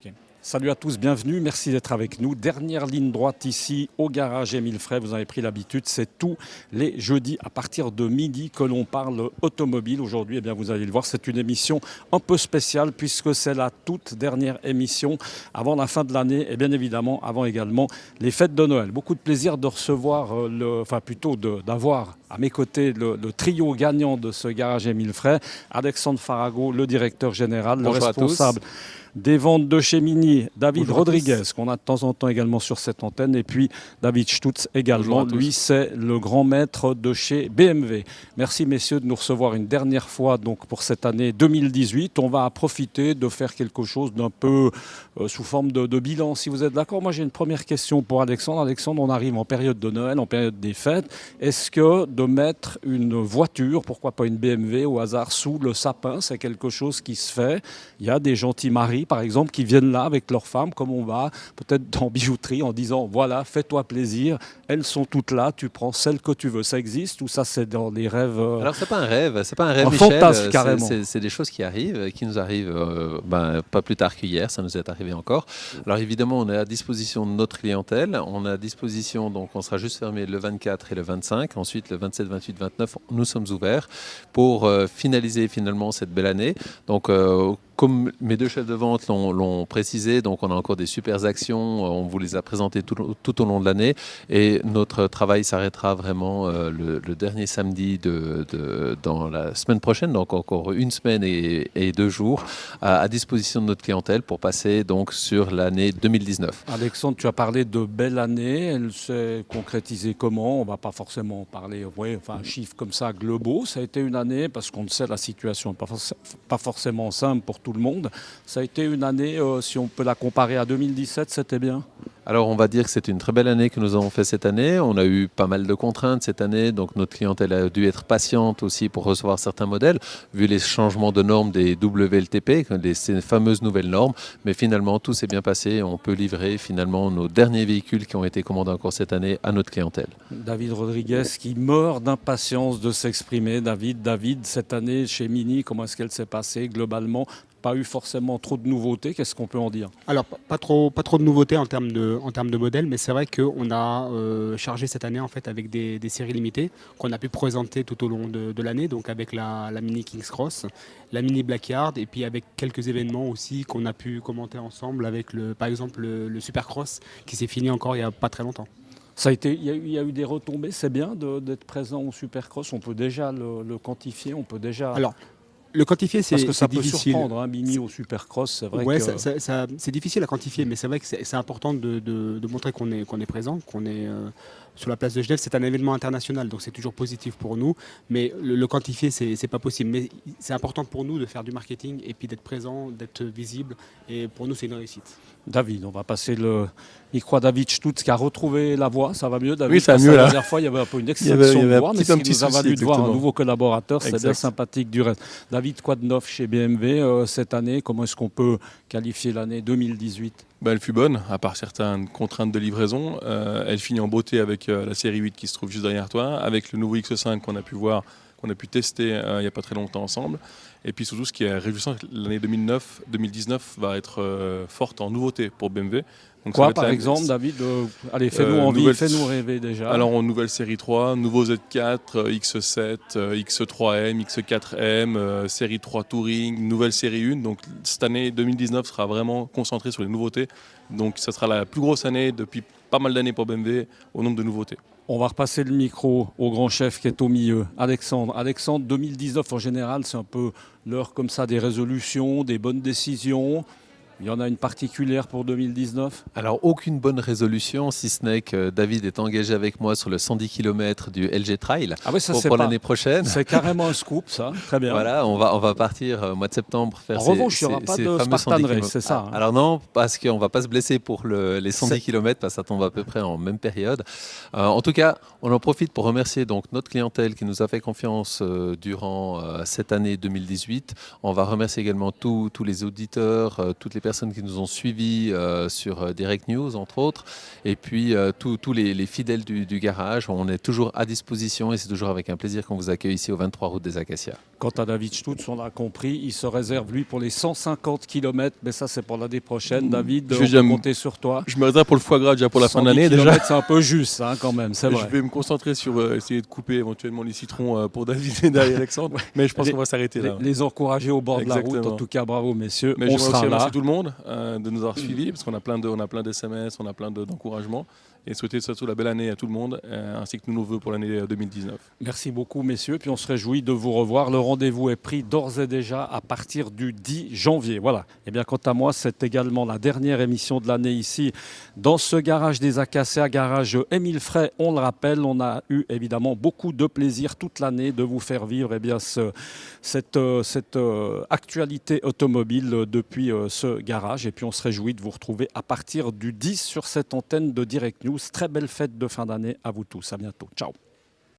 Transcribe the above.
Ok. Salut à tous, bienvenue, merci d'être avec nous. Dernière ligne droite ici au garage Émile Frey, vous avez pris l'habitude, c'est tous les jeudis à partir de midi que l'on parle automobile. Aujourd'hui, eh bien, vous allez le voir, c'est une émission un peu spéciale puisque c'est la toute dernière émission avant la fin de l'année et bien évidemment avant également les fêtes de Noël. Beaucoup de plaisir de recevoir, d'avoir à mes côtés le trio gagnant de ce garage Émile Frey, Alexandre Farago, le directeur général, Bonjour le responsable des ventes de chez Mini, David Rodriguez, qu'on a de temps en temps également sur cette antenne, et puis David Stutz également. Lui, c'est le grand maître de chez BMW. Merci messieurs de nous recevoir une dernière fois donc pour cette année 2018. On va profiter de faire quelque chose d'un peu sous forme de bilan, si vous êtes d'accord. Moi, j'ai une première question pour Alexandre. Alexandre, on arrive en période de Noël, en période des fêtes. Est-ce que de mettre une voiture, pourquoi pas une BMW au hasard, sous le sapin, c'est quelque chose qui se fait? Il y a des gentils maris par exemple, qui viennent là avec leurs femmes, comme on va peut-être dans bijouterie, en disant voilà, fais-toi plaisir, elles sont toutes là, tu prends celle que tu veux. Ça existe ou ça c'est dans les rêves Alors c'est pas un rêve, Michel, fantasme carrément. C'est des choses qui arrivent, qui nous arrivent pas plus tard qu'hier, ça nous est arrivé encore. Alors évidemment, on est à disposition de notre clientèle, on est à disposition, donc on sera juste fermé le 24 et le 25, ensuite le 27, 28, 29, nous sommes ouverts pour finaliser finalement cette belle année. Donc comme mes deux chefs de vente l'ont précisé, donc on a encore des super actions, on vous les a présentées tout au long de l'année et notre travail s'arrêtera vraiment le dernier samedi dans la semaine prochaine, donc encore une semaine et 2 jours à disposition de notre clientèle pour passer donc sur l'année 2019. Alexandre, tu as parlé de belle année, elle s'est concrétisée comment? On ne va pas forcément parler, chiffres comme ça globaux. Ça a été une année, parce qu'on le sait, la situation n'est pas forcément simple pour tout le monde. Ça a été une année, si on peut la comparer à 2017, c'était bien? Alors on va dire que c'est une très belle année que nous avons fait cette année. On a eu pas mal de contraintes cette année, donc notre clientèle a dû être patiente aussi pour recevoir certains modèles, vu les changements de normes des WLTP, ces fameuses nouvelles normes. Mais finalement, tout s'est bien passé. On peut livrer finalement nos derniers véhicules qui ont été commandés encore cette année à notre clientèle. David Rodriguez qui meurt d'impatience de s'exprimer. David, cette année chez Mini, comment est-ce qu'elle s'est passée globalement? Pas eu forcément trop de nouveautés, qu'est-ce qu'on peut en dire? Alors, pas trop de nouveautés en termes de modèles, mais c'est vrai qu'on a chargé cette année en fait avec des séries limitées qu'on a pu présenter tout au long de l'année, donc avec la Mini King's Cross, la Mini Blackyard, et puis avec quelques événements aussi qu'on a pu commenter ensemble avec par exemple le Supercross qui s'est fini encore il n'y a pas très longtemps. Il y a eu des retombées, c'est bien d'être présent au Supercross, on peut déjà le quantifier, on peut déjà... Alors, le quantifier, c'est difficile. Parce que ça peut surprendre, Mini au Supercross, c'est vrai que... c'est difficile à quantifier, mais c'est vrai que c'est important de montrer qu'on est présent, qu'on est sur la place de Genève. C'est un événement international, donc c'est toujours positif pour nous, mais le quantifier, c'est pas possible. Mais c'est important pour nous de faire du marketing et puis d'être présent, d'être visible, et pour nous, c'est une réussite. David, on va passer le micro à David Stutz qui a retrouvé la voix. Ça va mieux, David? Oui, ça va mieux là. La dernière fois, il y avait un peu une exception de voix, mais ce qui nous a valu de voir un nouveau collaborateur, c'est bien sympathique du reste. David, quoi de neuf chez BMW cette année? Comment est-ce qu'on peut qualifier l'année 2018? Elle fut bonne, à part certaines contraintes de livraison. Elle finit en beauté avec la série 8 qui se trouve juste derrière toi, avec le nouveau X5 qu'on a pu voir, qu'on a pu tester il n'y a pas très longtemps ensemble. Et puis surtout, ce qui est réjouissant, l'année 2019 va être forte en nouveautés pour BMW. Donc, quoi par exemple, David? Allez, fais-nous envie, fais-nous rêver déjà. Alors en nouvelle série 3, nouveau Z4, X7, X3M, X4M, série 3 Touring, nouvelle série 1. Donc cette année 2019 sera vraiment concentrée sur les nouveautés. Donc ça sera la plus grosse année depuis pas mal d'années pour BMW au nombre de nouveautés. On va repasser le micro au grand chef qui est au milieu, Alexandre. Alexandre, 2019 en général, c'est un peu l'heure comme ça des résolutions, des bonnes décisions. Il y en a une particulière pour 2019? Alors, aucune bonne résolution, si ce n'est que David est engagé avec moi sur le 110 km du LG Trail pour l'année prochaine. C'est carrément un scoop, ça. Très bien. Voilà, on va partir au mois de septembre faire en revanche, il n'y aura pas de Spartan Race, c'est ça? Alors non, parce qu'on ne va pas se blesser pour les 110 km, parce que ça tombe à peu près en même période. En tout cas, on en profite pour remercier donc notre clientèle qui nous a fait confiance durant cette année 2018. On va remercier également tous les auditeurs, toutes les personnes qui nous ont suivis sur Direct News, entre autres, et puis tous les fidèles du garage. On est toujours à disposition et c'est toujours avec un plaisir qu'on vous accueille ici au 23 route des Acacias. Quant à David Stutz, on l'a compris, il se réserve lui pour les 150 km, mais ça c'est pour l'année prochaine. David, on peut compter sur toi. Je me réserve pour le foie gras déjà pour la fin de l'année. Déjà, c'est un peu juste hein, quand même, c'est vrai. Je vais me concentrer sur essayer de couper éventuellement les citrons pour David et Alexandre, mais je pense qu'on va s'arrêter là. Les encourager au bord de la route, en tout cas bravo messieurs. Mais on je sera aussi là. remercier tout le monde de nous avoir suivis, parce qu'on a plein de SMS, on a plein d'encouragements. Et souhaiter surtout la belle année à tout le monde, ainsi que nos voeux pour l'année 2019. Merci beaucoup messieurs, puis on se réjouit de vous revoir. Le rendez-vous est pris d'ores et déjà à partir du 10 janvier. Voilà. Et bien quant à moi, c'est également la dernière émission de l'année ici, dans ce garage des Acacias, garage Émile Frey. On le rappelle, on a eu évidemment beaucoup de plaisir toute l'année de vous faire vivre cette actualité automobile depuis ce garage. Et puis on se réjouit de vous retrouver à partir du 10 sur cette antenne de Direct News. Très belle fête de fin d'année à vous tous. À bientôt. Ciao.